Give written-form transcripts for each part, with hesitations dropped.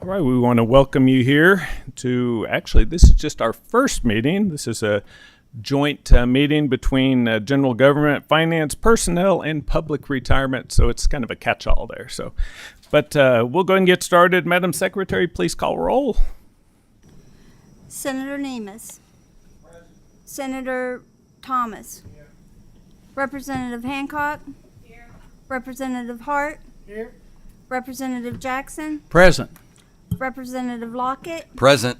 right, we want to welcome you here to, actually, this is just our first meeting. This is a joint meeting between general government, finance, personnel, and public retirement, so it's kind of a catch-all there. But we'll go ahead and get started. Madam Secretary, please call roll. Senator Nemes. Present. Senator Thomas. Here. Representative Hancock. Here. Representative Hart. Here. Representative Jackson. Present. Representative Lockett. Present.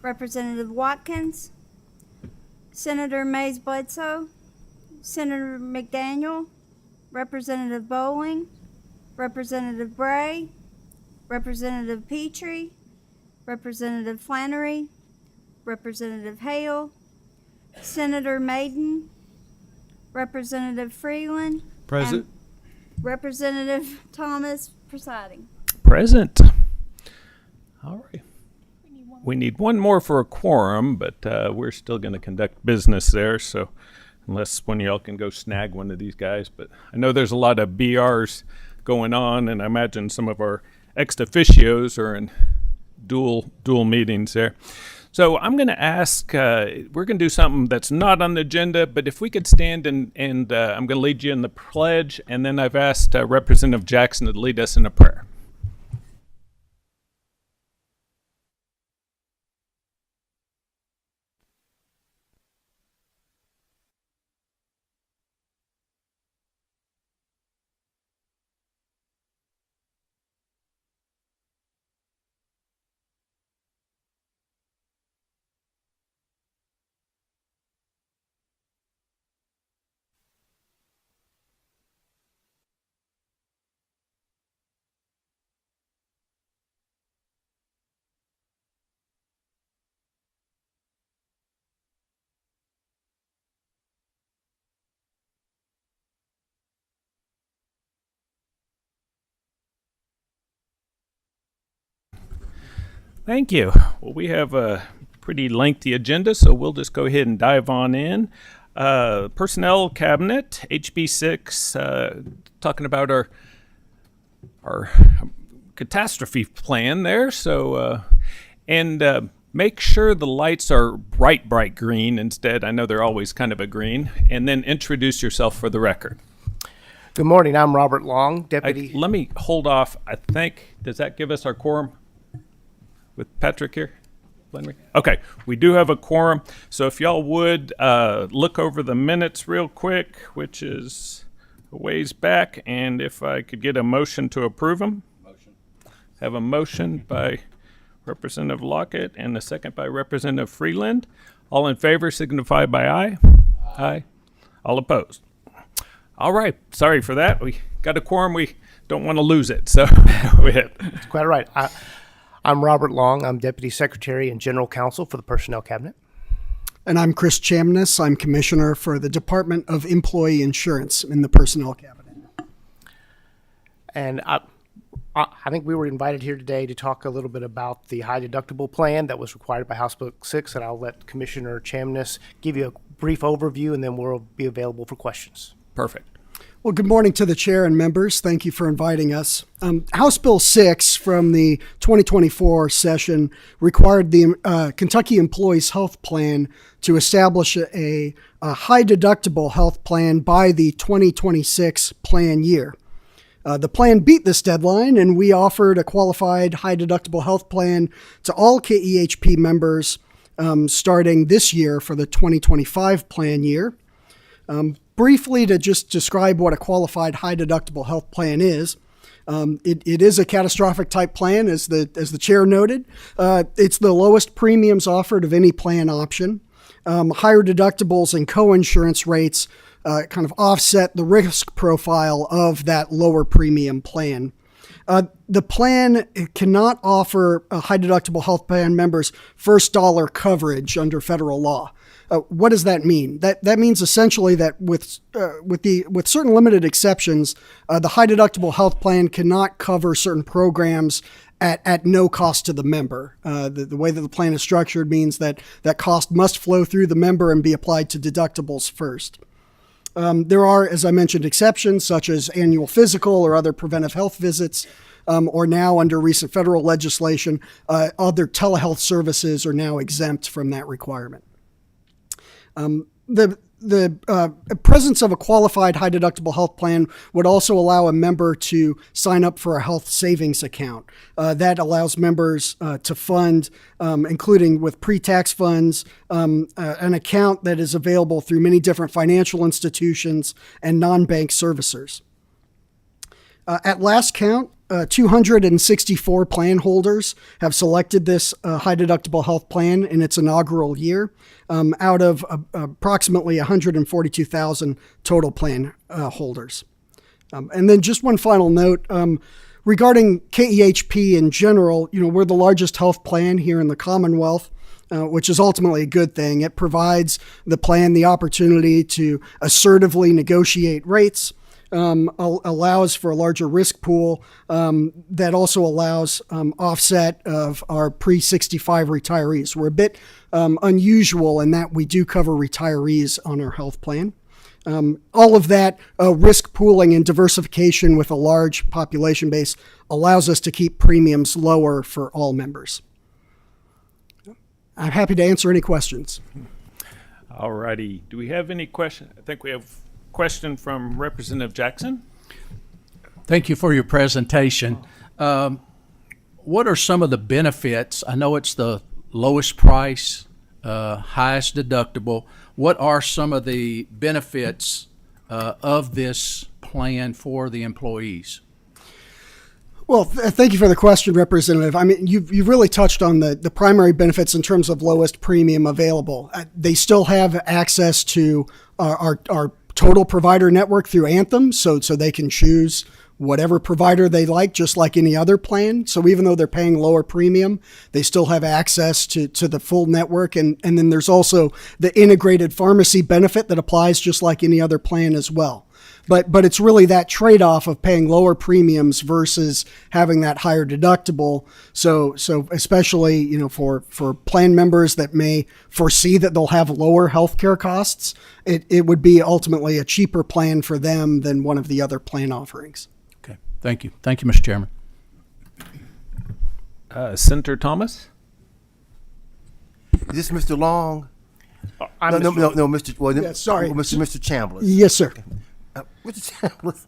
Representative Watkins. Senator Mays Bledsoe. Senator McDaniel. Representative Bowling. Representative Bray. Representative Petrie. Representative Flannery. Representative Hale. Senator Maiden. Representative Freeland. Present. And Representative Thomas presiding. Present. All right. We need one more for a quorum, but we're still going to conduct business there, so unless one of y'all can go snag one of these guys. But I know there's a lot of BRs going on, and I imagine some of our ex officios are in dual meetings there. So I'm going to ask, we're going to do something that's not on the agenda, but if we could stand and I'm going to lead you in the pledge, and then I've asked Representative Jackson to lead us in a prayer. Thank you. Well, we have a pretty lengthy agenda, so we'll just go ahead and dive on in. Personnel Cabinet, HB6, talking about our catastrophe plan there. So, make sure the lights are bright green instead. I know they're always kind of a green. And then introduce yourself for the record. Good morning. I'm Robert Long, Deputy. Let me hold off. I think, does that give us our quorum? With Patrick here? Okay, we do have a quorum. So if y'all would look over the minutes real quick, which is a ways back, and if I could get a motion to approve them. Motion. Have a motion by Representative Lockett and a second by Representative Freeland. All in favor signify by aye. Aye. All opposed. All right, sorry for that. We got a quorum. We don't want to lose it, so go ahead. That's quite right. I'm Robert Long. I'm Deputy Secretary and General Counsel for the Personnel Cabinet. And I'm Chris Chamness. I'm Commissioner for the Department of Employee Insurance in the Personnel Cabinet. And I think we were invited here today to talk a little bit about the high deductible plan that was required by House Bill 6, and I'll let Commissioner Chamness give you a brief overview, and then we'll be available for questions. Perfect. Well, good morning to the chair and members. Thank you for inviting us. House Bill 6 from the 2024 session required the Kentucky Employees Health Plan to establish a high deductible health plan by the 2026 plan year. The plan beat this deadline, and we offered a qualified high deductible health plan to all KEHP members starting this year for the 2025 plan year. Briefly, to just describe what a qualified high deductible health plan is, it is a catastrophic type plan, as the chair noted. It's the lowest premiums offered of any plan option. Higher deductibles and co-insurance rates kind of offset the risk profile of that lower premium plan. The plan cannot offer high deductible health plan members first dollar coverage under federal law. What does that mean? That means essentially that with certain limited exceptions, the high deductible health plan cannot cover certain programs at no cost to the member. The way that the plan is structured means that that cost must flow through the member and be applied to deductibles first. There are, as I mentioned, exceptions such as annual physical or other preventive health visits. or now under recent federal legislation, other telehealth services are now exempt from that requirement. The presence of a qualified high deductible health plan would also allow a member to sign up for a health savings account. That allows members to fund, including with pre-tax funds, an account that is available through many different financial institutions and non-bank servicers. At last count, 264 plan holders have selected this high deductible health plan in its inaugural year, out of approximately 142,000 total plan holders. And then just one final note, regarding KEHP in general, we're the largest health plan here in the Commonwealth, which is ultimately a good thing. It provides the plan the opportunity to assertively negotiate rates, allows for a larger risk pool, that also allows offset of our pre-65 retirees. We're a bit unusual in that we do cover retirees on our health plan. All of that risk pooling and diversification with a large population base allows us to keep premiums lower for all members. I'm happy to answer any questions. All righty. Do we have any questions? I think we have a question from Representative Jackson. Thank you for your presentation. What are some of the benefits? I know it's the lowest price, highest deductible. What are some of the benefits of this plan for the employees? Well, thank you for the question, Representative. I mean, you've really touched on the primary benefits in terms of lowest premium available. They still have access to our total provider network through Anthem, so they can choose whatever provider they like, just like any other plan. So even though they're paying lower premium, they still have access to the full network. And then there's also the integrated pharmacy benefit that applies just like any other plan as well. But it's really that trade-off of paying lower premiums versus having that higher deductible. So especially, for plan members that may foresee that they'll have lower healthcare costs, it would be ultimately a cheaper plan for them than one of the other plan offerings. Okay, thank you. Thank you, Mr. Chairman. Senator Thomas? Is this Mr. Long? I'm No, Mr. Mr. Well, Yeah, sorry. Mr. Chambliss. Yes, sir. Mr. Chambliss,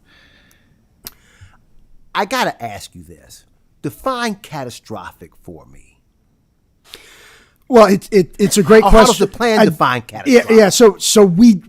I gotta ask you this: define catastrophic for me. Well, it's a great How question. does the plan define catastrophic? Yeah. So we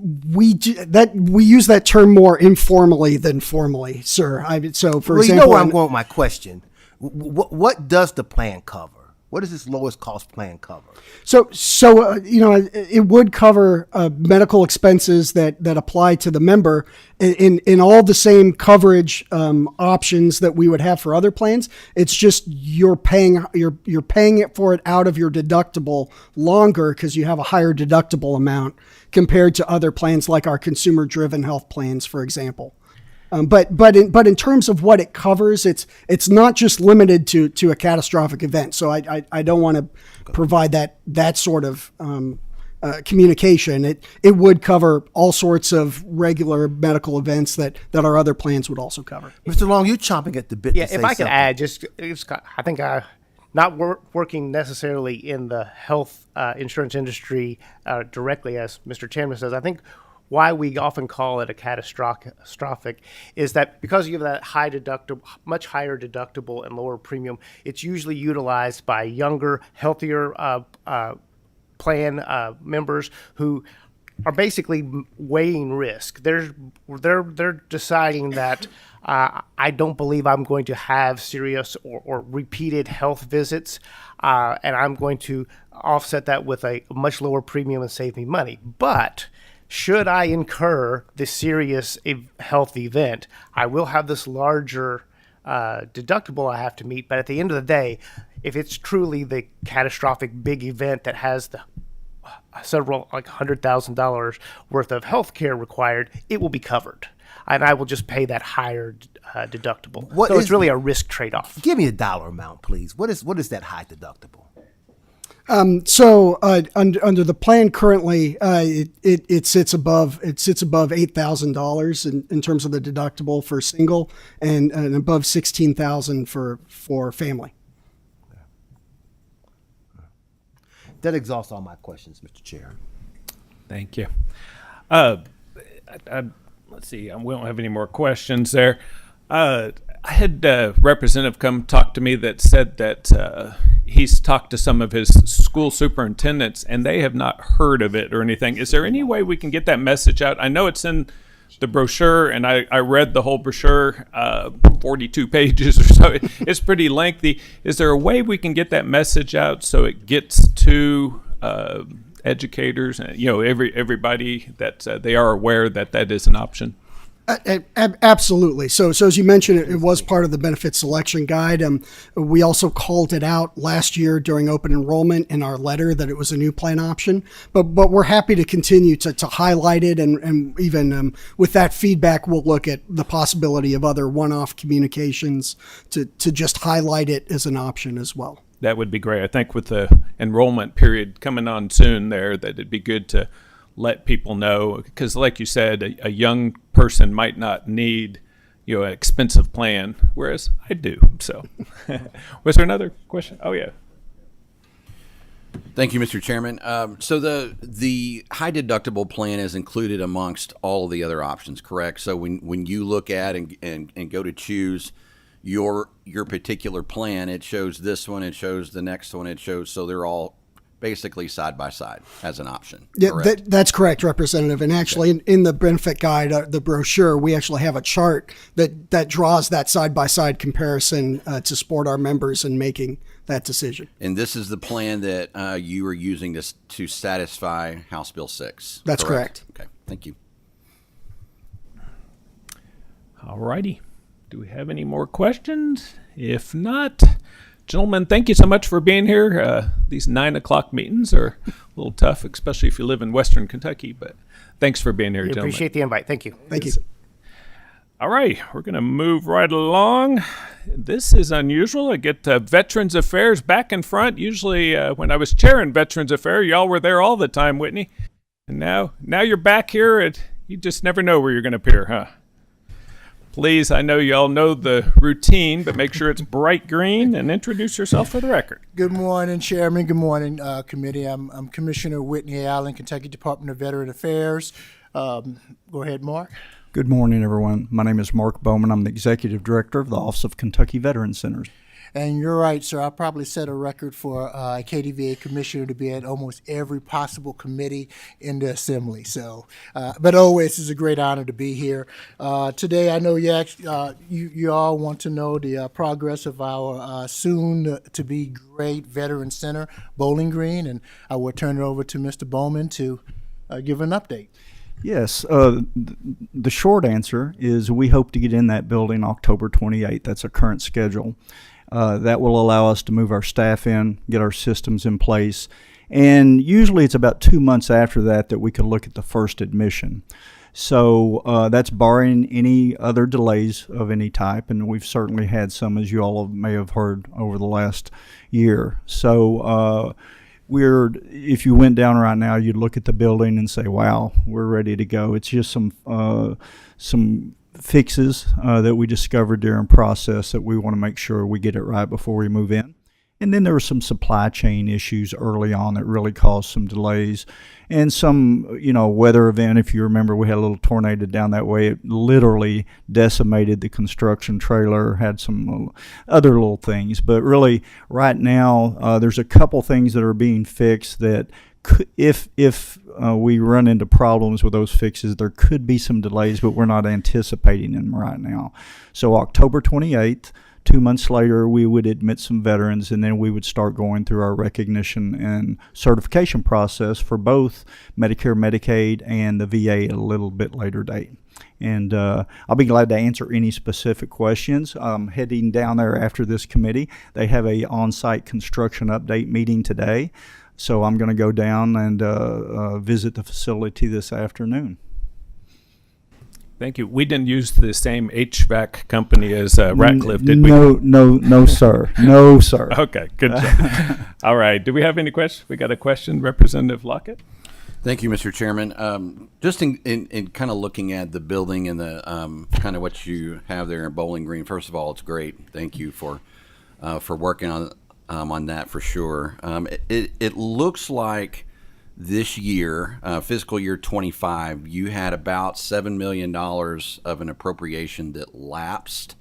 use that term more informally than formally, sir. So for Well, example, you know where I'm going with my question. What does the plan cover? What does this lowest cost plan cover? So it would cover medical expenses that apply to the member in all the same coverage options that we would have for other plans. It's just you're paying it for it out of your deductible longer because you have a higher deductible amount compared to other plans like our consumer-driven health plans, for example. But in terms of what it covers, it's not just limited to a catastrophic event. So I don't want to provide that sort of communication. It would cover all sorts of regular medical events that our other plans would also cover. Mr. Long, you're chomping at the bit. Yeah, to if say I could something. add, I think not working necessarily in the health insurance industry directly, as Mr. Chairman says, I think why we often call it a catastrophic is that because you have that high deductible, much higher deductible and lower premium, it's usually utilized by younger, healthier plan members who are basically weighing risk. They're deciding that I don't believe I'm going to have serious or repeated health visits, and I'm going to offset that with a much lower premium and save me money. But should I incur this serious health event, I will have this larger deductible I have to meet. But at the end of the day, if it's truly the catastrophic big event that has the several like $100,000 worth of health care required, it will be covered. And I will just pay that higher deductible. So it's really a risk trade-off. Give me a dollar amount, please. What is that high deductible? Under the plan currently, it sits above $8,000 in terms of the deductible for single, and above $16,000 for family. That exhausts all my questions, Mr. Chair. Thank you. Let's see, we don't have any more questions there. I had a representative come talk to me that said that he's talked to some of his school superintendents and they have not heard of it or anything. Is there any way we can get that message out? I know it's in the brochure, and I read the whole brochure, 42 pages or so. It's pretty lengthy. Is there a way we can get that message out so it gets to educators and everybody that they are aware that that is an option? Absolutely. So as you mentioned, it was part of the benefit selection guide. We also called it out last year during open enrollment in our letter that it was a new plan option. But we're happy to continue to highlight it, and even with that feedback, we'll look at the possibility of other one-off communications to just highlight it as an option as well. That would be great. I think with the enrollment period coming on soon there, that it'd be good to let people know, because like you said, a young person might not need an expensive plan, whereas I do. So was there another question? Oh yeah. Thank you, Mr. Chairman. So the high deductible plan is included amongst all of the other options, correct? So when you look at and go to choose your particular plan, it shows this one, it shows the next one, it shows, so they're all basically side by side as an option. Yeah, that's correct, Representative. And actually, in the benefit guide, the brochure, we actually have a chart that draws that side by side comparison to support our members in making that decision. And this is the plan that you are using to satisfy House Bill 6. That's correct. Okay, thank you. All righty. Do we have any more questions? If not, gentlemen, thank you so much for being here. These 9 o'clock meetings are a little tough, especially if you live in Western Kentucky, but thanks for being here, We gentlemen. appreciate the invite. Thank you. Thank you. All right, we're going to move right along. This is unusual. I get Veterans Affairs back in front. Usually when I was chairing Veterans Affairs, y'all were there all the time, Whitney. And now you're back here, and you just never know where you're going to appear, huh? Please, I know y'all know the routine, but make sure it's bright green and introduce yourself for the record. Good morning, Chairman. Good morning, Committee. I'm Commissioner Whitney Allen, Kentucky Department of Veteran Affairs. Go ahead, Mark. Good morning, everyone. My name is Mark Bowman. I'm the Executive Director of the Office of Kentucky Veteran Centers. And you're right, sir. I probably set a record for a KDVA commissioner to be at almost every possible committee in the Assembly. So, but always, it's a great honor to be here. Today, I know you all want to know the progress of our soon-to-be great Veteran Center, Bowling Green, and I will turn it over to Mr. Bowman to give an update. Yes, the short answer is we hope to get in that building October 28th. That's our current schedule. That will allow us to move our staff in, get our systems in place, and usually it's about 2 months after that we can look at the first admission. So that's barring any other delays of any type, and we've certainly had some, as you all may have heard over the last year. So if you went down right now, you'd look at the building and say, wow, we're ready to go. It's just some fixes that we discovered during process that we want to make sure we get it right before we move in. And then there were some supply chain issues early on that really caused some delays, and some, weather event. If you remember, we had a little tornado down that way. It literally decimated the construction trailer, had some other little things. But really, right now, there's a couple things that are being fixed that if we run into problems with those fixes, there could be some delays, but we're not anticipating them right now. So October 28th, 2 months later, we would admit some veterans, and then we would start going through our recognition and certification process for both Medicare, Medicaid, and the VA at a little bit later date. And I'll be glad to answer any specific questions. Heading down there after this committee, they have a on-site construction update meeting today. So I'm going to go down and visit the facility this afternoon. Thank you. We didn't use the same HVAC company as Ratcliffe, did we? No, sir. No, sir. Okay, good job. All right. Do we have any questions? We got a question, Representative Lockett? Thank you, Mr. Chairman. Just in kind of looking at the building and the kind of what you have there in Bowling Green, first of all, it's great. Thank you for working on that for sure. It looks like this year, fiscal year 25, you had about $7 million of an appropriation that lapsed,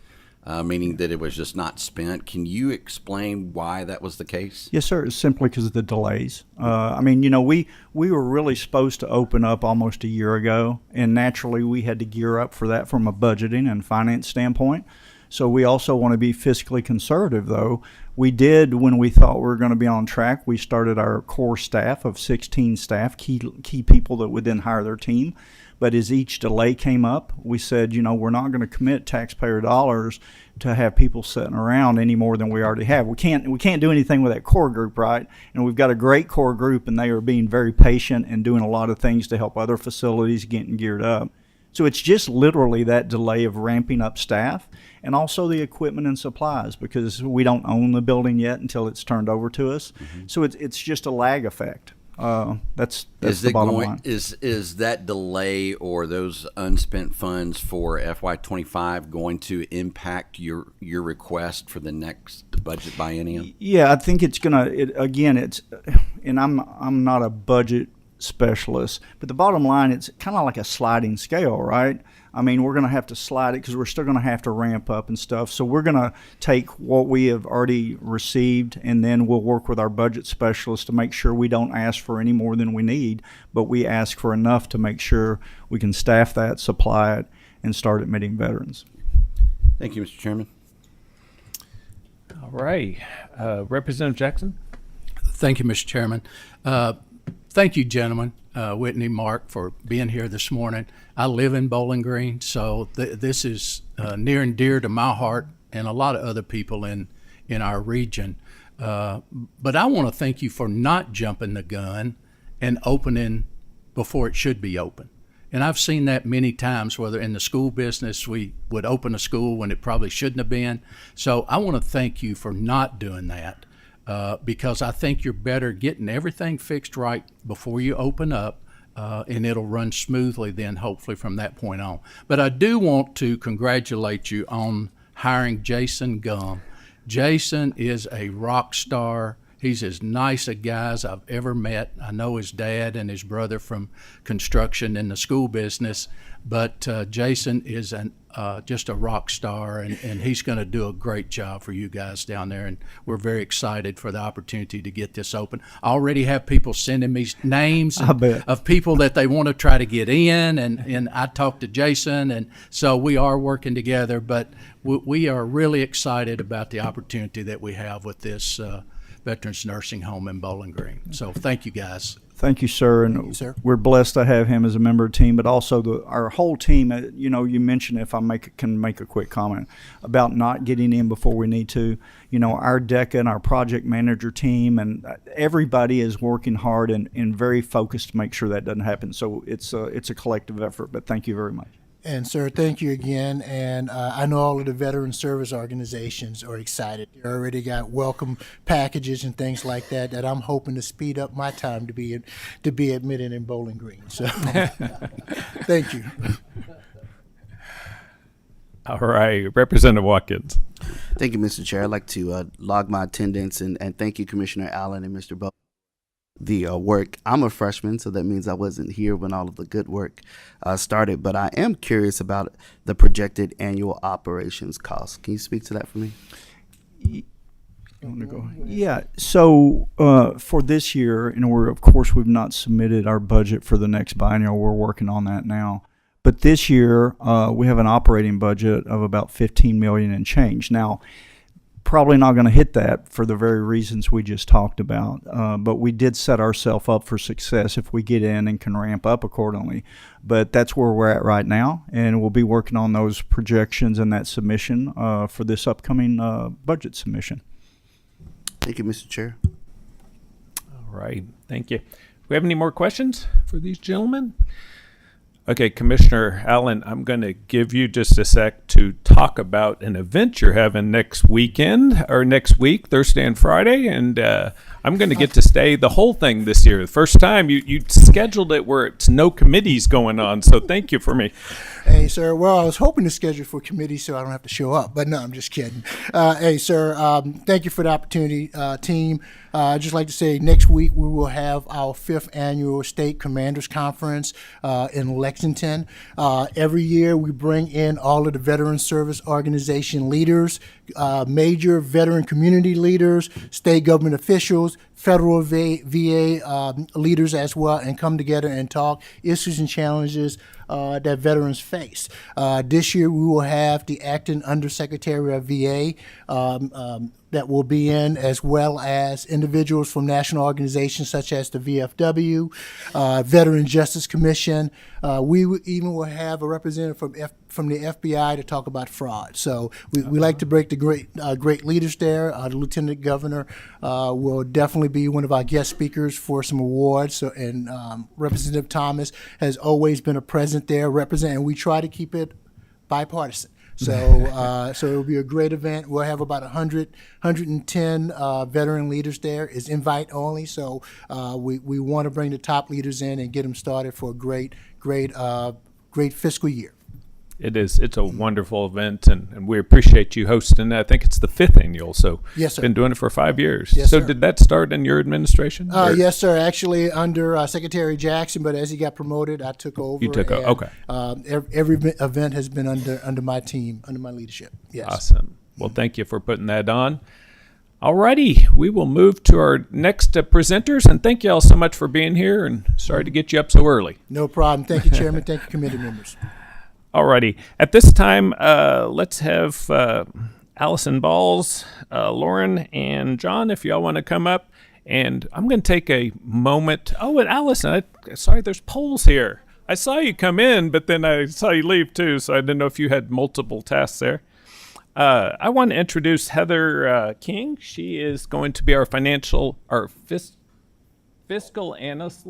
meaning that it was just not spent. Can you explain why that was the case? Yes, sir. It's simply because of the delays. I mean, we were really supposed to open up almost a year ago, and naturally we had to gear up for that from a budgeting and finance standpoint. So we also want to be fiscally conservative, though. We did, when we thought we were going to be on track, we started our core staff of 16 staff, key people that would then hire their team. But as each delay came up, we said, we're not going to commit taxpayer dollars to have people sitting around any more than we already have. We can't do anything with that core group, right? And we've got a great core group, and they are being very patient and doing a lot of things to help other facilities getting geared up. So it's just literally that delay of ramping up staff and also the equipment and supplies, because we don't own the building yet until it's turned over to us. Mm-hmm. So it's just a lag effect. That's the bottom line. Is that delay or those unspent funds for FY25 going to impact your request for the next budget biennium? Yeah, I think it's gonna. And I'm not a budget specialist, but the bottom line, it's kind of like a sliding scale, right? I mean, we're going to have to slide it because we're still going to have to ramp up and stuff. So we're going to take what we have already received, and then we'll work with our budget specialist to make sure we don't ask for any more than we need, but we ask for enough to make sure we can staff that, supply it, and start admitting veterans. Thank you, Mr. Chairman. All right. Representative Jackson? Thank you, Mr. Chairman. Thank you, gentlemen, Whitney, Mark, for being here this morning. I live in Bowling Green, so this is near and dear to my heart and a lot of other people in our region. But I want to thank you for not jumping the gun and opening before it should be open. And I've seen that many times, whether in the school business, we would open a school when it probably shouldn't have been. So I want to thank you for not doing that. Because I think you're better getting everything fixed right before you open up, and it'll run smoothly then, hopefully, from that point on. But I do want to congratulate you on hiring Jason Gum. Jason is a rock star. He's as nice a guy as I've ever met. I know his dad and his brother from construction and the school business, but Jason is just a rock star, and he's going to do a great job for you guys down there, and we're very excited for the opportunity to get this open. I already have people sending me names of people that they want to try to get in, and I talked to Jason, and so we are working together, but we are really excited about the opportunity that we have with this Veterans Nursing Home in Bowling Green. So thank you, guys. Thank you, sir. And you, sir. We're blessed to have him as a member of the team, but also our whole team. You mentioned, if I can make a quick comment about not getting in before we need to. Our DECA and our project manager team and everybody is working hard and very focused to make sure that doesn't happen. So it's a collective effort. But thank you very much. And sir, thank you again. And I know all of the veteran service organizations are excited. They already got welcome packages and things like that I'm hoping to speed up my time to be admitted in Bowling Green. So thank you. All right, Representative Watkins. Thank you, Mr. Chair. I'd like to log my attendance and thank you, Commissioner Allen and Mr. Bo. The work. I'm a freshman, so that means I wasn't here when all of the good work started, but I am curious about the projected annual operations costs. Can you speak to that for me? You want to go ahead? Yeah. So for this year, of course we've not submitted our budget for the next biennial. We're working on that now. But this year we have an operating budget of about $15 million and change. Now, probably not going to hit that for the very reasons we just talked about. But we did set ourselves up for success if we get in and can ramp up accordingly. But that's where we're at right now, and we'll be working on those projections and that submission for this upcoming budget submission. Thank you, Mr. Chair. All right, thank you. Do we have any more questions for these gentlemen? Okay, Commissioner Allen, I'm going to give you just a sec to talk about an event you're having next weekend or next week, Thursday and Friday, and I'm going to get to stay the whole thing this year. The first time you scheduled it where it's no committees going on, so thank you for me. Hey, sir. Well, I was hoping to schedule for committee so I don't have to show up, but no, I'm just kidding. Hey, sir, thank you for the opportunity, team. I'd just like to say next week we will have our 5th annual State Commanders Conference in Lexington. Every year we bring in all of the Veteran Service Organization leaders, major veteran community leaders, state government officials, federal VA leaders as well, and come together and talk issues and challenges that veterans face. This year we will have the acting undersecretary of VA that will be in, as well as individuals from national organizations such as the VFW, Veteran Justice Commission. We even will have a representative from the FBI to talk about fraud. So we like to break the great leaders there. The Lieutenant Governor will definitely be one of our guest speakers for some awards. So, and Representative Thomas has always been a present there, and we try to keep it bipartisan. So it'll be a great event. We'll have about 110 veteran leaders there. It's invite only, so we want to bring the top leaders in and get them started for a great fiscal year. It is. It's a wonderful event, and we appreciate you hosting it. I think it's the 5th annual, so Yes, sir. been doing it for 5 years. Yes, So sir. did that start in your administration? or- Yes, sir. Actually, under Secretary Jackson, but as he got promoted, I took over. You took over, and, okay. Every event has been under my team, under my leadership. Yes. Awesome. Well, thank you for putting that on. Alrighty, we will move to our next presenters, and thank you all so much for being here, and sorry to get you up so early. No problem. Thank you, Chairman. Thank you, committee members. Alrighty, at this time, let's have Allison Balls, Lauren, and John, if y'all want to come up. And I'm going to take a moment. Oh, and Allison, sorry, there's polls here. I saw you come in, but then I saw you leave too, so I didn't know if you had multiple tasks there. I want to introduce Heather King. She is going to be our fiscal analyst.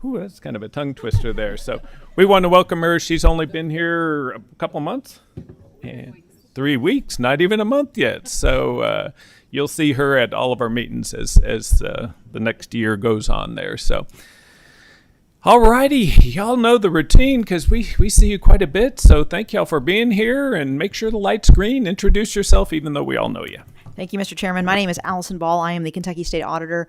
That's kind of a tongue twister there. So we want to welcome her. She's only been here a couple months. And 3 weeks, not even a month yet. So you'll see her at all of our meetings as the next year goes on there. So, alrighty, y'all know the routine because we see you quite a bit. So thank y'all for being here, and make sure the light's green. Introduce yourself, even though we all know you. Thank you, Mr. Chairman. My name is Allison Ball. I am the Kentucky State Auditor.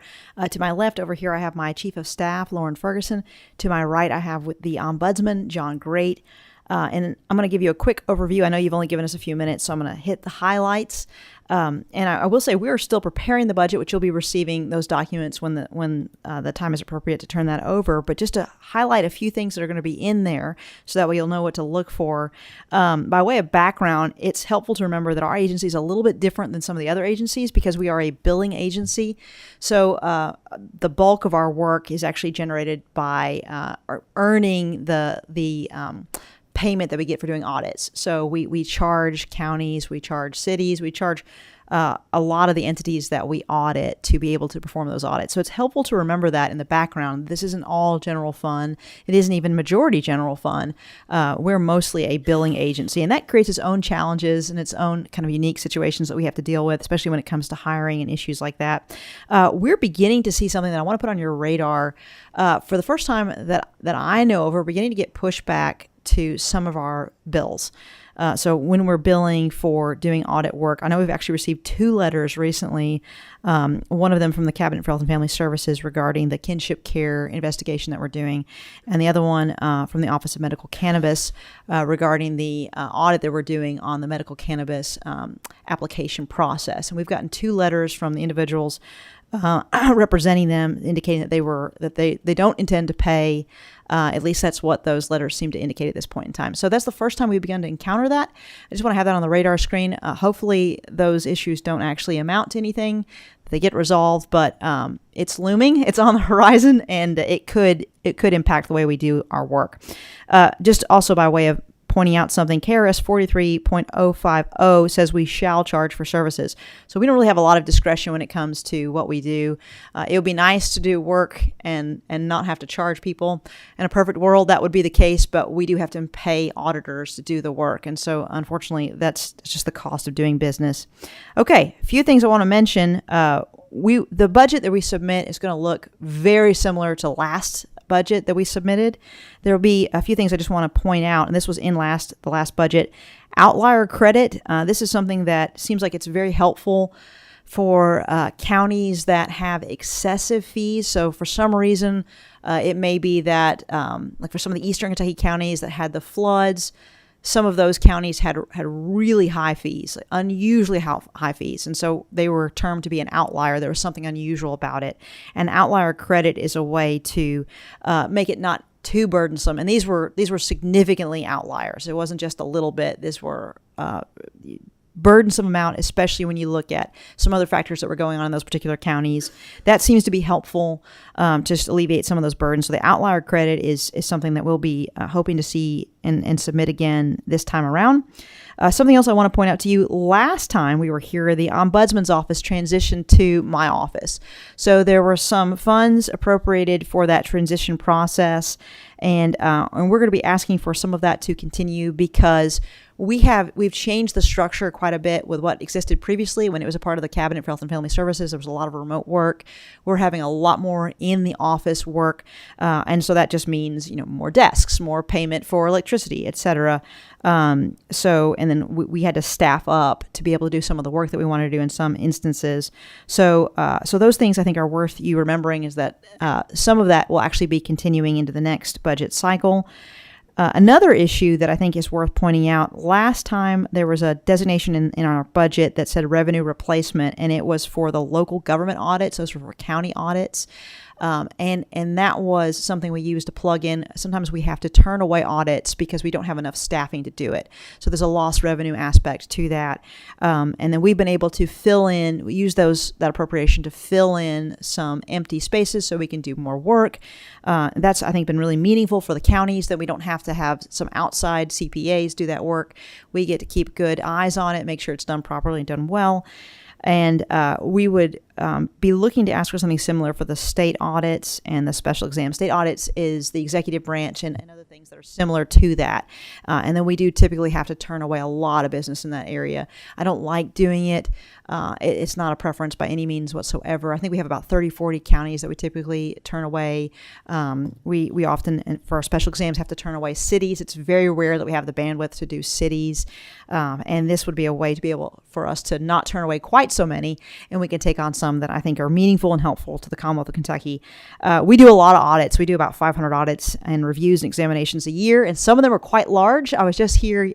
To my left over here, I have my Chief of Staff, Lauren Ferguson. To my right, I have with the Ombudsman, John Great. And I'm going to give you a quick overview. I know you've only given us a few minutes, so I'm going to hit the highlights. And I will say we are still preparing the budget, which you'll be receiving those documents when the time is appropriate to turn that over. But just to highlight a few things that are going to be in there, so that way you'll know what to look for. By way of background, it's helpful to remember that our agency is a little bit different than some of the other agencies because we are a billing agency. So the bulk of our work is actually generated by earning the payment that we get for doing audits. So we charge counties, we charge cities, we charge a lot of the entities that we audit to be able to perform those audits. So it's helpful to remember that in the background. This isn't all general fund. It isn't even majority general fund. We're mostly a billing agency, and that creates its own challenges and its own kind of unique situations that we have to deal with, especially when it comes to hiring and issues like that. We're beginning to see something that I want to put on your radar. For the first time that I know of, we're beginning to get pushback to some of our bills. So when we're billing for doing audit work, I know we've actually received 2 letters recently, one of them from the Cabinet for Health and Family Services regarding the kinship care investigation that we're doing, and the other one from the Office of Medical Cannabis regarding the audit that we're doing on the medical cannabis application process. And we've gotten 2 letters from the individuals representing them, indicating that they don't intend to pay. At least that's what those letters seem to indicate at this point in time. So that's the first time we've begun to encounter that. I just want to have that on the radar screen. Hopefully those issues don't actually amount to anything. They get resolved, but it's looming. It's on the horizon, and it could impact the way we do our work. Just also by way of pointing out something. KRS 43.050 says we shall charge for services. So we don't really have a lot of discretion when it comes to what we do. It would be nice to do work and not have to charge people. In a perfect world, that would be the case, but we do have to pay auditors to do the work. And so unfortunately, that's just the cost of doing business. Okay, a few things I want to mention. The budget that we submit is going to look very similar to last budget that we submitted. There will be a few things I just want to point out, and this was in the last budget. Outlier credit. This is something that seems like it's very helpful for counties that have excessive fees. So for some reason, it may be that, like for some of the eastern Kentucky counties that had the floods, some of those counties had really high fees, like unusually high fees. And so they were termed to be an outlier. There was something unusual about it. And outlier credit is a way to make it not too burdensome. And these were significantly outliers. It wasn't just a little bit. These were burdensome amount, especially when you look at some other factors that were going on in those particular counties. That seems to be helpful to just alleviate some of those burdens. So the outlier credit is something that we'll be hoping to see and submit again this time around. Something else I want to point out to you, last time we were here, the Ombudsman's office transitioned to my office. So there were some funds appropriated for that transition process, and we're going to be asking for some of that to continue because we've changed the structure quite a bit with what existed previously when it was a part of the Cabinet for Health and Family Services. There was a lot of remote work. We're having a lot more in the office work, and so that just means more desks, more payment for electricity, etc. And then we had to staff up to be able to do some of the work that we wanted to do in some instances. So those things I think are worth you remembering, is that some of that will actually be continuing into the next budget cycle. Another issue that I think is worth pointing out, last time there was a designation in our budget that said revenue replacement, and it was for the local government audits, those were for county audits. And that was something we used to plug in. Sometimes we have to turn away audits because we don't have enough staffing to do it. So there's a lost revenue aspect to that. And then we've been able to use that appropriation to fill in some empty spaces so we can do more work. That's, I think, been really meaningful for the counties, that we don't have to have some outside CPAs do that work. We get to keep good eyes on it, make sure it's done properly and done well. And we would be looking to ask for something similar for the state audits and the special exams. State audits is the executive branch and other things that are similar to that. And then we do typically have to turn away a lot of business in that area. I don't like doing it. It's not a preference by any means whatsoever. I think we have about 30, 40 counties that we typically turn away. We often, for our special exams, have to turn away cities. It's very rare that we have the bandwidth to do cities. And this would be a way to be able for us to not turn away quite so many, and we can take on some that I think are meaningful and helpful to the Commonwealth of Kentucky. We do a lot of audits. We do about 500 audits and reviews and examinations a year, and some of them are quite large. I was just here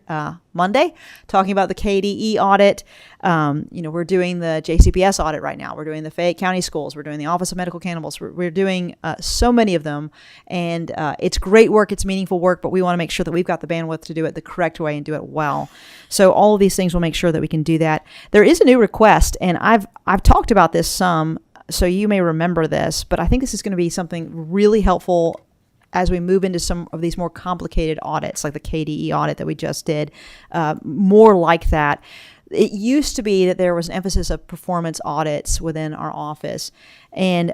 Monday talking about the KDE audit. We're doing the JCPS audit right now. We're doing the Fayette County Schools. We're doing the Office of Medical Cannabis. We're doing so many of them, and it's great work. It's meaningful work, but we want to make sure that we've got the bandwidth to do it the correct way and do it well. So all of these things will make sure that we can do that. There is a new request, and I've talked about this some, so you may remember this, but I think this is going to be something really helpful as we move into some of these more complicated audits, like the KDE audit that we just did, more like that. It used to be that there was an emphasis of performance audits within our office, and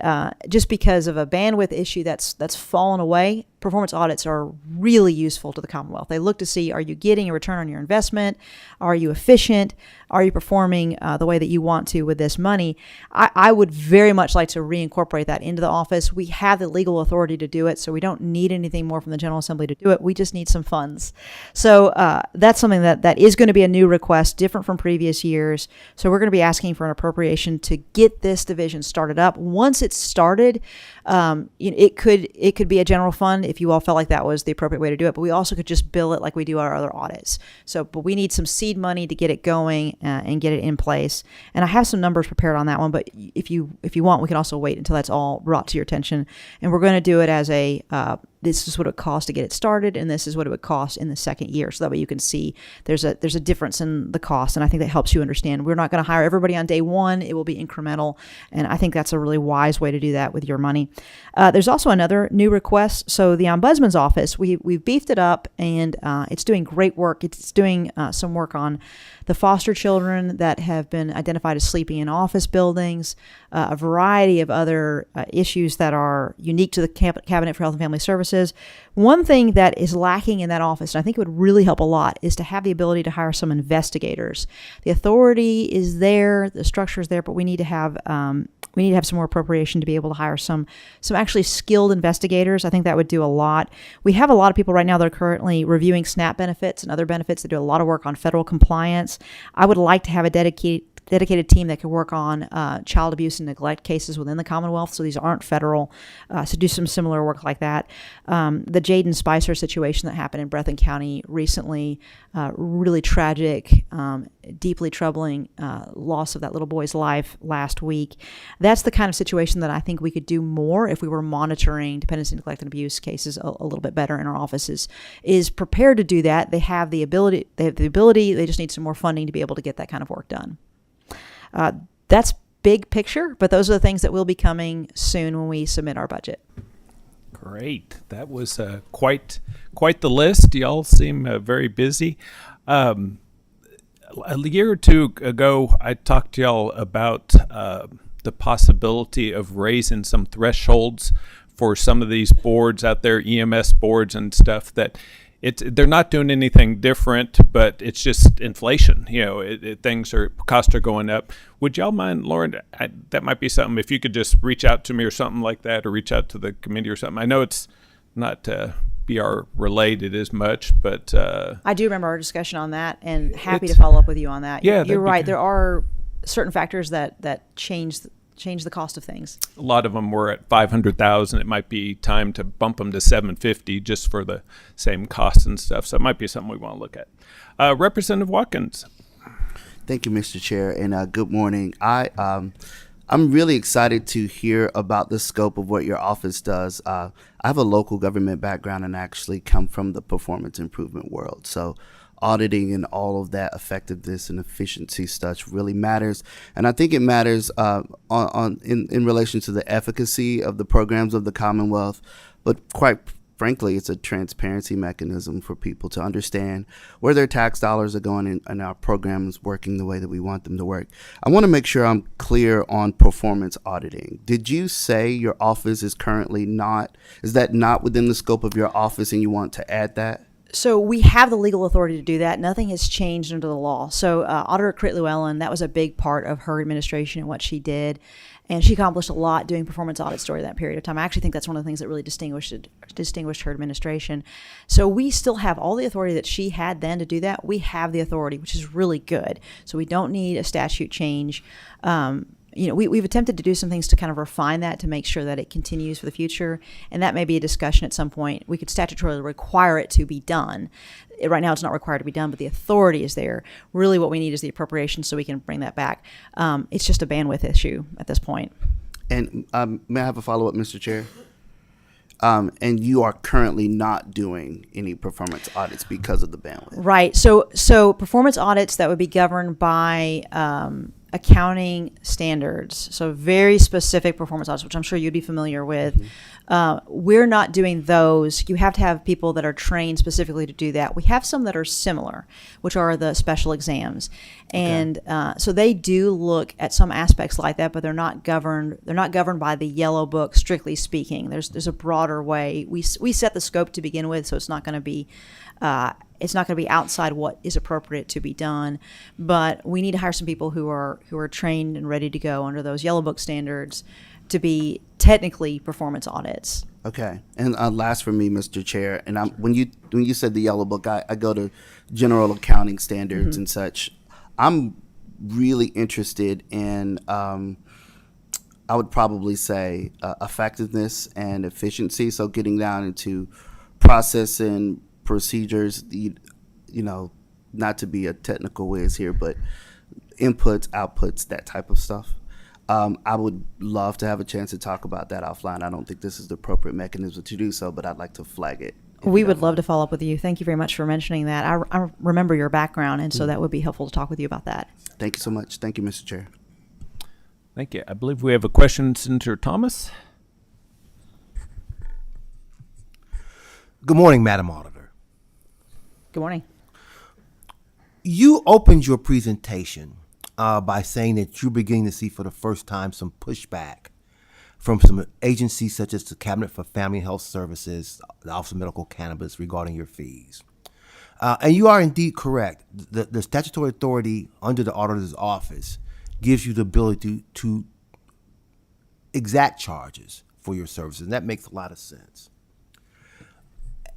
just because of a bandwidth issue that's fallen away, performance audits are really useful to the Commonwealth. They look to see, are you getting a return on your investment? Are you efficient? Are you performing the way that you want to with this money? I would very much like to reincorporate that into the office. We have the legal authority to do it, so we don't need anything more from the General Assembly to do it. We just need some funds. So that's something that is going to be a new request, different from previous years. So we're going to be asking for an appropriation to get this division started up. Once it's started, it could be a general fund if you all felt like that was the appropriate way to do it, but we also could just bill it like we do our other audits. But we need some seed money to get it going and get it in place. And I have some numbers prepared on that one, but if you want, we can also wait until that's all brought to your attention. And we're going to do it as a this is what it costs to get it started, and this is what it would cost in the second year. So that way you can see there's a difference in the cost, and I think that helps you understand. We're not going to hire everybody on day one. It will be incremental, and I think that's a really wise way to do that with your money. There's also another new request. So the Ombudsman's Office, we've beefed it up, and it's doing great work. It's doing some work on the foster children that have been identified as sleeping in office buildings, a variety of other issues that are unique to the Cabinet for Health and Family Services. One thing that is lacking in that office, and I think it would really help a lot, is to have the ability to hire some investigators. The authority is there, the structure is there, but we need to have some more appropriation to be able to hire some actually skilled investigators. I think that would do a lot. We have a lot of people right now that are currently reviewing SNAP benefits and other benefits that do a lot of work on federal compliance. I would like to have a dedicated team that can work on child abuse and neglect cases within the Commonwealth. So these aren't federal. So do some similar work like that. The Jaden Spicer situation that happened in Breathitt County recently, really tragic, deeply troubling loss of that little boy's life last week. That's the kind of situation that I think we could do more if we were monitoring dependency, neglect, and abuse cases a little bit better in our offices. Is prepared to do that. They have the ability. They just need some more funding to be able to get that kind of work done. That's big picture, but those are the things that will be coming soon when we submit our budget. Great. That was quite the list. Y'all seem very busy. A year or two ago, I talked to y'all about the possibility of raising some thresholds for some of these boards out there, EMS boards and stuff, that they're not doing anything different, but it's just inflation. Costs are going up. Would y'all mind, Lauren? That might be something. If you could just reach out to me or something like that, or reach out to the committee or something. I know it's not BR related as much, but I do remember our discussion on that, and happy to follow up with you on that. Yeah, you're right. good. There are certain factors that change the cost of things. A lot of them were at 500,000. It might be time to bump them to 750 just for the same costs and stuff. So it might be something we want to look at. Representative Watkins. Thank you, Mr. Chair, and good morning. I'm really excited to hear about the scope of what your office does. I have a local government background and actually come from the performance improvement world. So auditing and all of that effectiveness and efficiency stuff really matters. And I think it matters in relation to the efficacy of the programs of the Commonwealth, but quite frankly, it's a transparency mechanism for people to understand where their tax dollars are going and our programs working the way that we want them to work. I want to make sure I'm clear on performance auditing. Did you say your office is currently is that not within the scope of your office and you want to add that? So we have the legal authority to do that. Nothing has changed under the law. So Auditor Crit Llewellyn, that was a big part of her administration and what she did. And she accomplished a lot doing performance audits during that period of time. I actually think that's one of the things that really distinguished her administration. So we still have all the authority that she had then to do that. We have the authority, which is really good. So we don't need a statute change. We've attempted to do some things to kind of refine that to make sure that it continues for the future. And that may be a discussion at some point. We could statutorily require it to be done. Right now it's not required to be done, but the authority is there. Really what we need is the appropriation so we can bring that back. It's just a bandwidth issue at this point. And may I have a follow-up, Mr. Chair? And you are currently not doing any performance audits because of the bandwidth. Right. So performance audits that would be governed by accounting standards, so very specific performance audits, which I'm sure you'd be familiar with. We're not doing those. You have to have people that are trained specifically to do that. We have some that are similar, which are the special exams. And so they do look at some aspects like that, but they're not governed by the yellow book, strictly speaking. There's a broader way. We set the scope to begin with, so it's not going to be outside what is appropriate to be done, but we need to hire some people who are trained and ready to go under those yellow book standards to be technically performance audits. Okay, and last for me, Mr. Chair, and when you said the yellow book, I go to general accounting standards and such. I'm really interested in, I would probably say, effectiveness and efficiency. So getting down into process and procedures, not to be a technical whiz here, but inputs, outputs, that type of stuff. I would love to have a chance to talk about that offline. I don't think this is the appropriate mechanism to do so, but I'd like to flag it. We would love to follow up with you. Thank you very much for mentioning that. I remember your background, and so that would be helpful to talk with you about that. Thank you so much. Thank you, Mr. Chair. Thank you. I believe we have a question, Senator Thomas. Good morning, Madam Auditor. Good morning. You opened your presentation by saying that you're beginning to see for the first time some pushback from some agencies such as the Cabinet for Family and Health Services, the Office of Medical Cannabis, regarding your fees. And you are indeed correct. The statutory authority under the Auditor's Office gives you the ability to exact charges for your services, and that makes a lot of sense.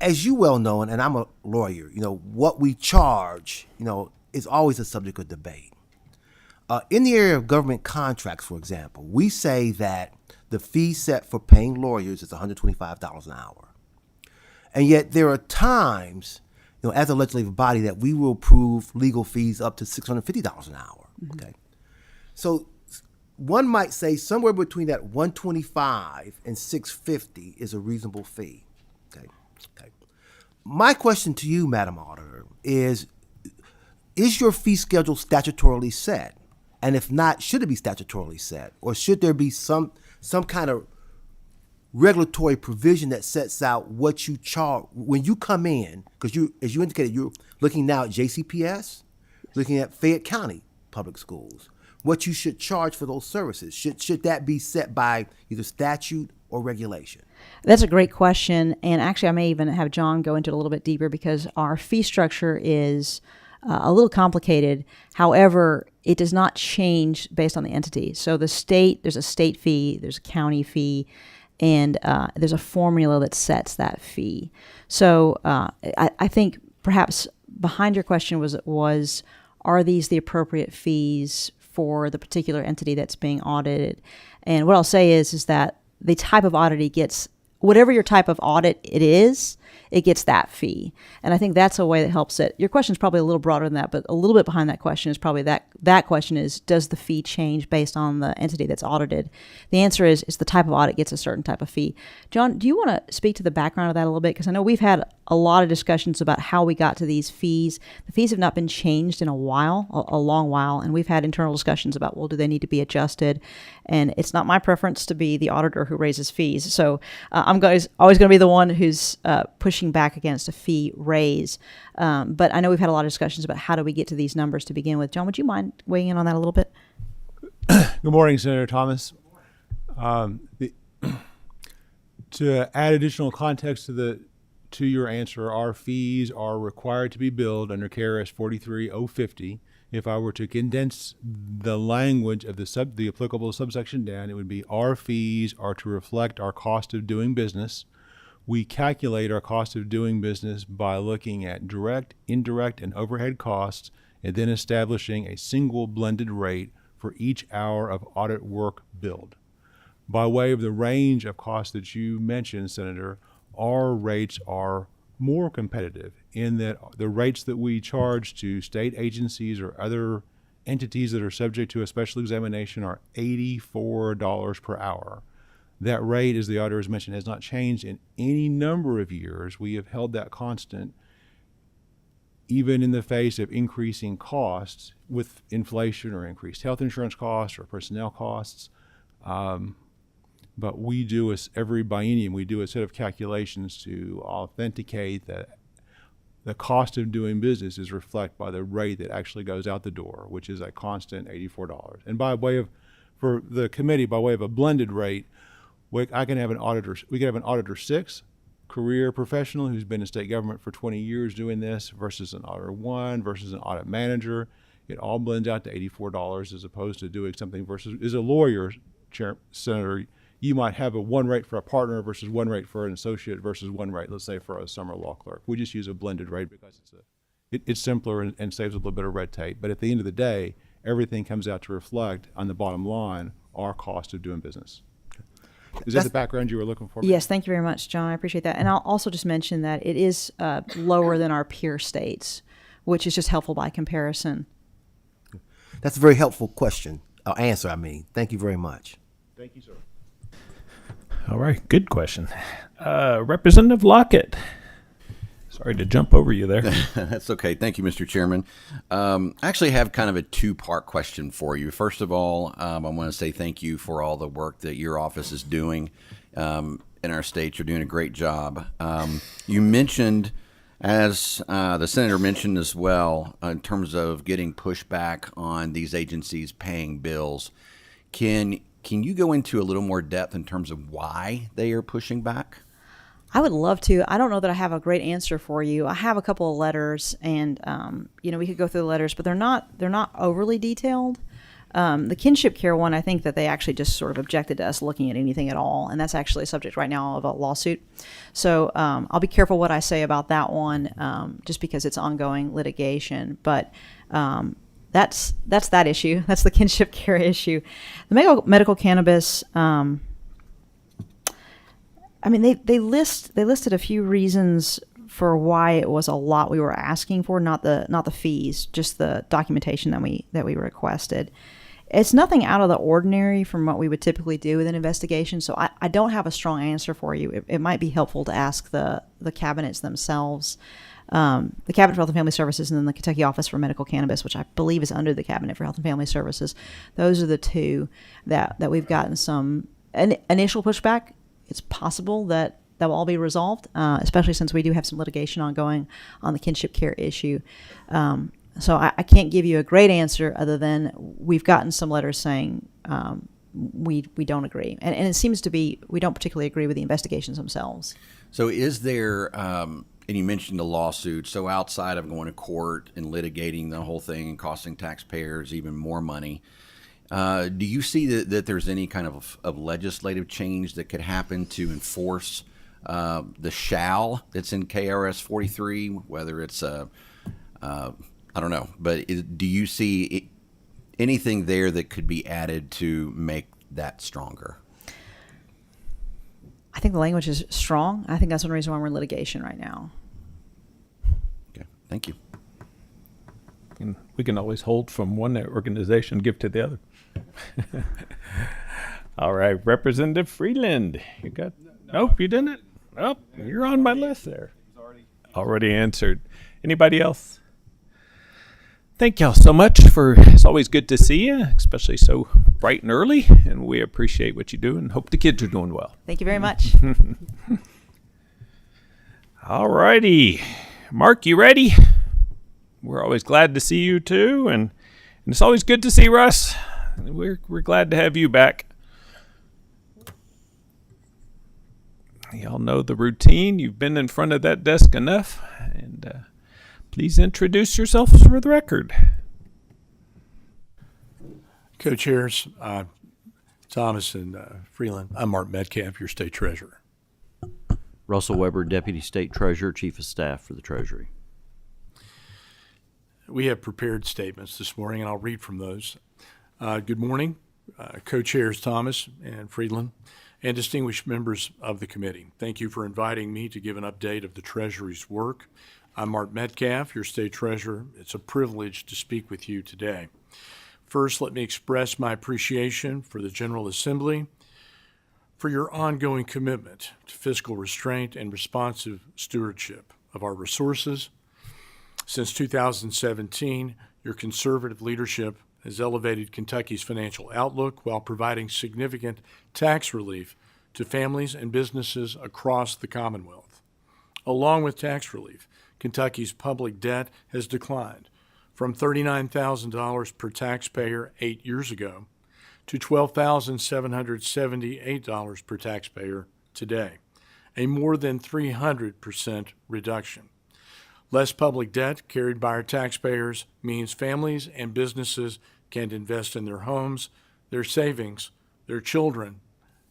As you well know, and I'm a lawyer, what we charge, is always a subject of debate. In the area of government contracts, for example, we say that the fee set for paying lawyers is $125 an hour. And yet there are times, as a legislative body, that we will approve legal fees up to $650 an hour. Mm-hmm. Okay. So one might say somewhere between that $125 and $650 is a reasonable fee. Okay. My question to you, Madam Auditor, is your fee schedule statutorily set? And if not, should it be statutorily set? Or should there be some kind of regulatory provision that sets out what you charge when you come in? Because as you indicated, you're looking now at JCPS, looking at Fayette County Public Schools. What you should charge for those services. Should that be set by either statute or regulation? That's a great question. And actually, I may even have John go into it a little bit deeper because our fee structure is a little complicated. However, it does not change based on the entity. So there's a state fee, there's a county fee, and there's a formula that sets that fee. So I think perhaps behind your question was, are these the appropriate fees for the particular entity that's being audited? And what I'll say is that the type of audit gets, whatever your type of audit it gets that fee. And I think that's a way that helps it. Your question is probably a little broader than that, but a little bit behind that question is probably that question is, does the fee change based on the entity that's audited? The answer is the type of audit gets a certain type of fee. John, do you want to speak to the background of that a little bit? Because I know we've had a lot of discussions about how we got to these fees. The fees have not been changed in a long while, and we've had internal discussions about, well, do they need to be adjusted? And it's not my preference to be the auditor who raises fees. So I'm always going to be the one who's pushing back against a fee raise. But I know we've had a lot of discussions about how do we get to these numbers to begin with. John, would you mind weighing in on that a little bit? Good morning, Senator Thomas. To add additional context to your answer, our fees are required to be billed under KRS 43050. If I were to condense the language of the applicable subsection down, it would be our fees are to reflect our cost of doing business. We calculate our cost of doing business by looking at direct, indirect, and overhead costs, and then establishing a single blended rate for each hour of audit work billed. By way of the range of costs that you mentioned, Senator, our rates are more competitive in that the rates that we charge to state agencies or other entities that are subject to a special examination are $84 per hour. That rate, as the auditor has mentioned, has not changed in any number of years. We have held that constant even in the face of increasing costs with inflation or increased health insurance costs or personnel costs. But we do, every biennium, we do a set of calculations to authenticate that the cost of doing business is reflected by the rate that actually goes out the door, which is a constant $84. And for the committee, by way of a blended rate, we can have an auditor 6, career professional who's been in state government for 20 years doing this versus an auditor 1 versus an audit manager. It all blends out to $84 as opposed to doing something versus, as a lawyer, Senator, you might have a one rate for a partner versus one rate for an associate versus one rate, let's say, for a summer law clerk. We just use a blended rate because it's simpler and saves a little bit of red tape. But at the end of the day, everything comes out to reflect on the bottom line our cost of doing business. Is that the background you were looking for? Yes, thank you very much, John. I appreciate that. And I'll also just mention that it is lower than our peer states, which is just helpful by comparison. That's a very helpful question. answer, I mean. Thank you very much. Thank you, sir. All right, good question. Representative Lockett. Sorry to jump over you there. That's okay. Thank you, Mr. Chairman. I actually have kind of a two-part question for you. First of all, I want to say thank you for all the work that your office is doing in our state. You're doing a great job. You mentioned, as the senator mentioned as well, in terms of getting pushback on these agencies paying bills. Can you go into a little more depth in terms of why they are pushing back? I would love to. I don't know that I have a great answer for you. I have a couple of letters, and we could go through the letters, but they're not overly detailed. The kinship care one, I think that they actually just sort of objected to us looking at anything at all, and that's actually a subject right now of a lawsuit. So I'll be careful what I say about that one, just because it's ongoing litigation. But that's that issue. That's the kinship care issue. The medical cannabis. They listed a few reasons for why it was a lot we were asking for, not the fees, just the documentation that we requested. It's nothing out of the ordinary from what we would typically do with an investigation, so I don't have a strong answer for you. It might be helpful to ask the cabinets themselves, the Cabinet for Health and Family Services, and then the Kentucky Office for Medical Cannabis, which I believe is under the Cabinet for Health and Family Services. Those are the two that we've gotten some initial pushback. It's possible that will all be resolved, especially since we do have some litigation ongoing on the kinship care issue. So I can't give you a great answer other than we've gotten some letters saying we don't agree. And it seems to be we don't particularly agree with the investigations themselves. So is there, and you mentioned the lawsuit, so outside of going to court and litigating the whole thing and costing taxpayers even more money, do you see that there's any kind of legislative change that could happen to enforce the shall that's in KRS 43, whether it's I don't know, but do you see anything there that could be added to make that stronger? I think the language is strong. I think that's one reason why we're in litigation right now. Okay, thank you. And we can always hold from one organization, give to the other. All right, Representative Freeland, you got? Nope, you didn't. Oh, you're on my list there. Already answered. Anybody else? Thank y'all so much it's always good to see you, especially so bright and early, and we appreciate what you do and hope the kids are doing well. Thank you very much. All righty. Mark, you ready? We're always glad to see you too, and it's always good to see Russ. We're glad to have you back. Y'all know the routine. You've been in front of that desk enough, and please introduce yourselves for the record. Co-chairs, Thomas and Freeland. I'm Mark Metcalf, your state treasurer. Russell Weber, Deputy State Treasurer, Chief of Staff for the Treasury. We have prepared statements this morning, and I'll read from those. Good morning, co-chairs Thomas and Freeland, and distinguished members of the committee. Thank you for inviting me to give an update of the Treasury's work. I'm Mark Metcalf, your state treasurer. It's a privilege to speak with you today. First, let me express my appreciation for the General Assembly for your ongoing commitment to fiscal restraint and responsive stewardship of our resources. Since 2017, your conservative leadership has elevated Kentucky's financial outlook while providing significant tax relief to families and businesses across the Commonwealth. Along with tax relief, Kentucky's public debt has declined from $39,000 per taxpayer 8 years ago to $12,778 per taxpayer today, a more than 300% reduction. Less public debt carried by our taxpayers means families and businesses can invest in their homes, their savings, their children,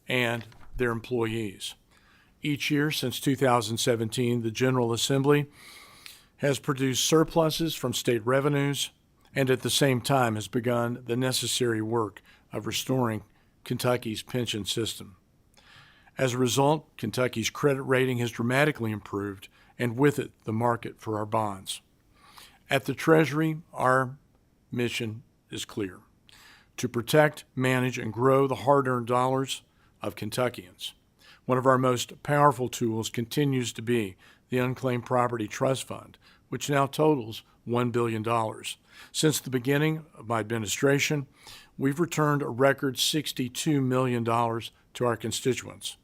and their employees. Each year since 2017, the General Assembly has produced surpluses from state revenues and at the same time has begun the necessary work of restoring Kentucky's pension system. As a result, Kentucky's credit rating has dramatically improved, and with it, the market for our bonds. At the Treasury, our mission is clear: to protect, manage, and grow the hard-earned dollars of Kentuckians. One of our most powerful tools continues to be the Unclaimed Property Trust Fund, which now totals $1 billion. Since the beginning of my administration, we've returned a record $62 million to our constituents.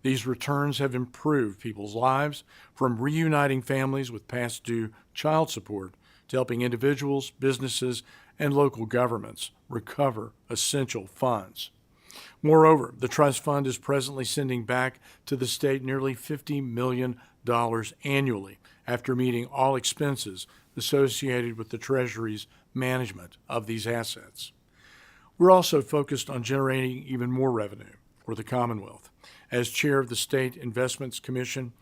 These returns have improved people's lives, from reuniting families with past due child support to helping individuals, businesses, and local governments recover essential funds. Moreover, the trust fund is presently sending back to the state nearly $50 million annually after meeting all expenses associated with the Treasury's management of these assets. We're also focused on generating even more revenue for the Commonwealth. As chair of the State Investments Commission,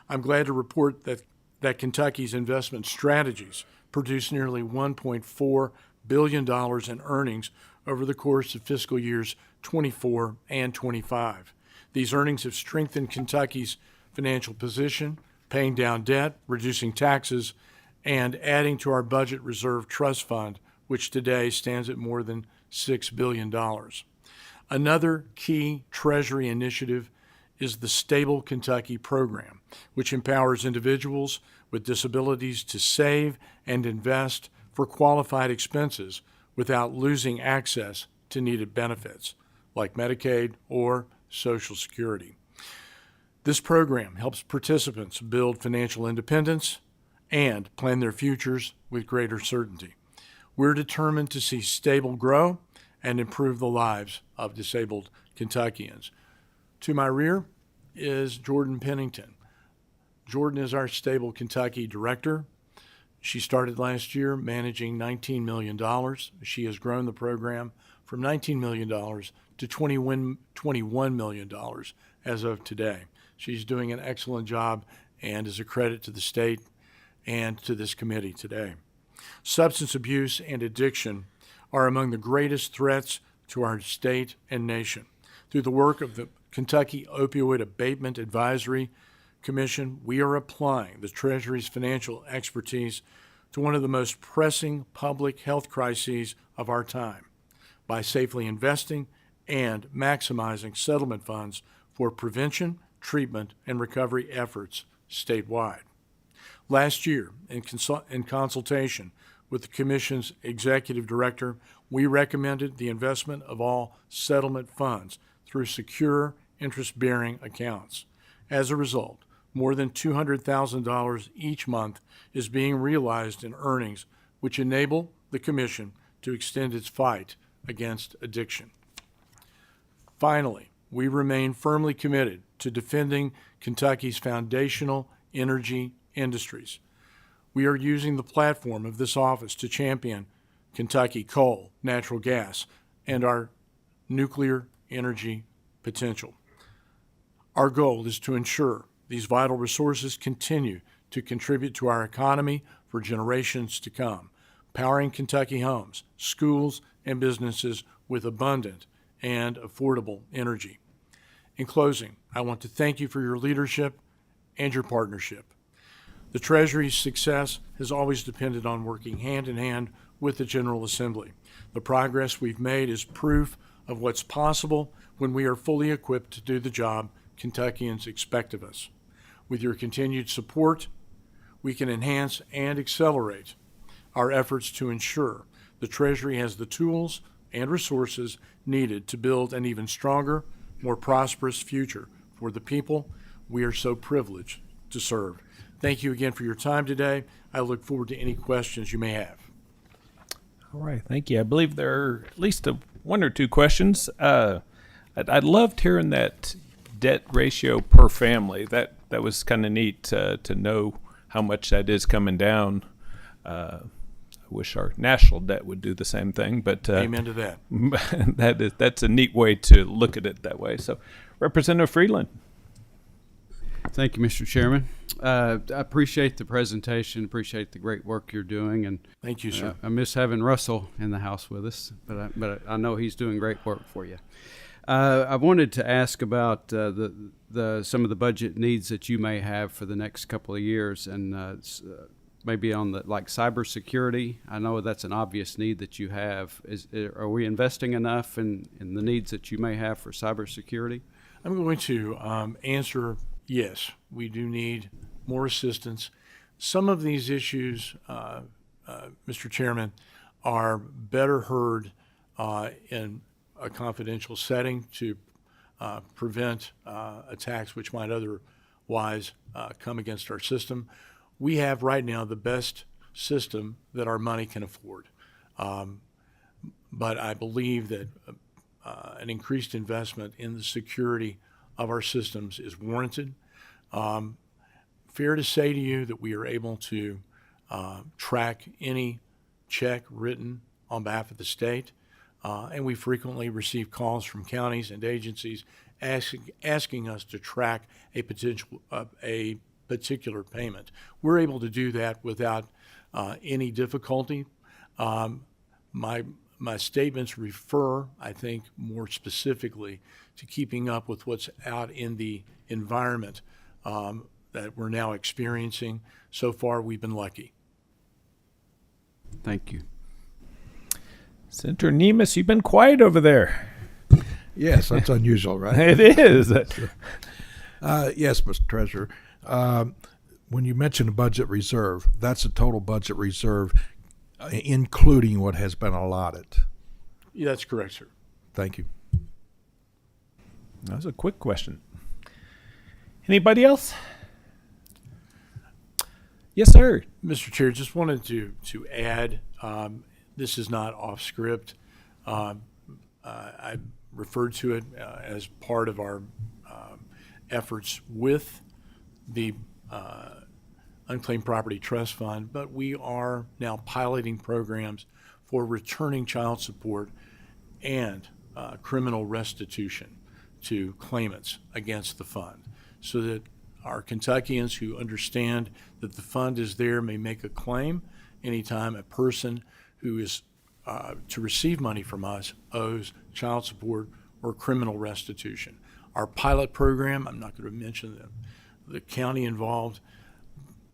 I'm glad to report that Kentucky's investment strategies produced nearly $1.4 billion in earnings over the course of fiscal years 24 and 25. These earnings have strengthened Kentucky's financial position, paying down debt, reducing taxes, and adding to our budget reserve trust fund, which today stands at more than $6 billion. Another key Treasury initiative is the Stable Kentucky program, which empowers individuals with disabilities to save and invest for qualified expenses without losing access to needed benefits like Medicaid or Social Security. This program helps participants build financial independence and plan their futures with greater certainty. We're determined to see Stable grow and improve the lives of disabled Kentuckians. To my rear is Jordan Pennington. Jordan is our Stable Kentucky director. She started last year managing $19 million. She has grown the program from $19 million to $21 million as of today. She's doing an excellent job and is a credit to the state and to this committee today. Substance abuse and addiction are among the greatest threats to our state and nation. Through the work of the Kentucky Opioid Abatement Advisory Commission, we are applying the Treasury's financial expertise to one of the most pressing public health crises of our time by safely investing and maximizing settlement funds for prevention, treatment, and recovery efforts statewide. Last year, in consultation with the Commission's Executive Director, we recommended the investment of all settlement funds through secure interest-bearing accounts. As a result, more than $200,000 each month is being realized in earnings, which enable the Commission to extend its fight against addiction. Finally, we remain firmly committed to defending Kentucky's foundational energy industries. We are using the platform of this office to champion Kentucky coal, natural gas, and our nuclear energy potential. Our goal is to ensure these vital resources continue to contribute to our economy for generations to come, powering Kentucky homes, schools, and businesses with abundant and affordable energy. In closing, I want to thank you for your leadership and your partnership. The Treasury's success has always depended on working hand in hand with the General Assembly. The progress we've made is proof of what's possible when we are fully equipped to do the job Kentuckians expect of us. With your continued support, we can enhance and accelerate our efforts to ensure the Treasury has the tools and resources needed to build an even stronger, more prosperous future for the people we are so privileged to serve. Thank you again for your time today. I look forward to any questions you may have. All right, thank you. I believe there are at least one or two questions. I loved hearing that debt ratio per family. That was kind of neat to know how much that is coming down. I wish our national debt would do the same thing, but Amen to that. That's a neat way to look at it that way. So, Representative Friedland. Thank you, Mr. Chairman. I appreciate the presentation, appreciate the great work you're doing, and thank you, sir. I miss having Russell in the house with us, but I know he's doing great work for you. I wanted to ask about some of the budget needs that you may have for the next couple of years, and maybe on the like cybersecurity. I know that's an obvious need that you have. Are we investing enough in the needs that you may have for cybersecurity? I'm going to answer yes. We do need more assistance. Some of these issues, Mr. Chairman, are better heard in a confidential setting to prevent attacks which might otherwise come against our system. We have right now the best system that our money can afford. But I believe that an increased investment in the security of our systems is warranted. Fair to say to you that we are able to track any check written on behalf of the state, and we frequently receive calls from counties and agencies asking us to track a particular payment. We're able to do that without any difficulty. My statements refer, I think, more specifically to keeping up with what's out in the environment that we're now experiencing. So far, we've been lucky. Thank you. Senator Nemus, you've been quiet over there. Yes, that's unusual, right? It is. Yes, Mr. Treasurer. When you mention a budget reserve, that's a total budget reserve, including what has been allotted. Yeah, that's correct, sir. Thank you. That was a quick question. Anybody else? Yes, sir. Mr. Chair, just wanted to add, this is not off script. I referred to it as part of our efforts with the Unclaimed Property Trust Fund, but we are now piloting programs for returning child support and criminal restitution to claimants against the fund, so that our Kentuckians who understand that the fund is there may make a claim anytime a person who is to receive money from us owes child support or criminal restitution. Our pilot program, I'm not going to mention the county involved,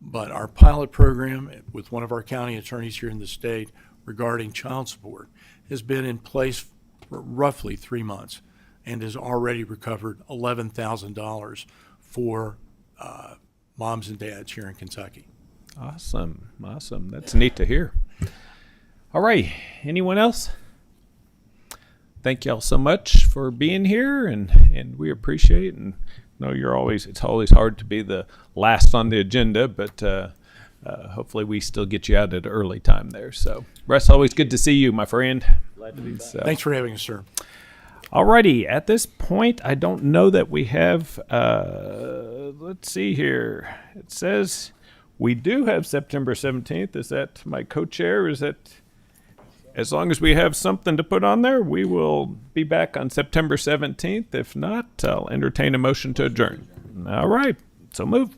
but our pilot program with one of our county attorneys here in the state regarding child support has been in place for roughly 3 months and has already recovered $11,000 for moms and dads here in Kentucky. Awesome. That's neat to hear. All right. Anyone else? Thank y'all so much for being here, and we appreciate it. And know it's always hard to be the last on the agenda, but hopefully we still get you out at an early time there. So, Russ, always good to see you, my friend. Glad to be back. Thanks for having us, sir. Alrighty, at this point, I don't know that we have, let's see here. It says we do have September 17th. Is that my co-chair? Is that, as long as we have something to put on there, we will be back on September 17th. If not, I'll entertain a motion to adjourn. All right, so move.